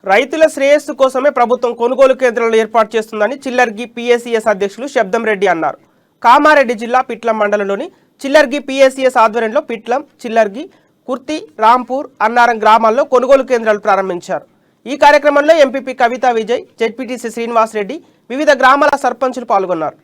రైతుల శ్రేయస్సు కోసమే ప్రభుత్వం కొనుగోలు కేంద్రాలు ఏర్పాటు చేస్తుందని చిల్లర్గి పిఎసిఎస్ అధ్యక్షులు శబ్దం రెడ్డి అన్నారు. కామారెడ్డి జిల్లా పిట్లం మండలంలోని చిల్లర్గి పిఎసిఎస్ ఆధ్వర్యంలో పిట్లం, చిల్లర్గి, కుర్తి, రాంపూర్, అన్నారం గ్రామాల్లో కొనుగోలు కేంద్రాలు ప్రారంభించారు. ఈ కార్యక్రమంలో ఎంపీపీ కవితా విజయ్, జెడ్పీటీసీ శ్రీనివాస్ రెడ్డి, వివిధ గ్రామాల సర్పంచులు పాల్గొన్నారు.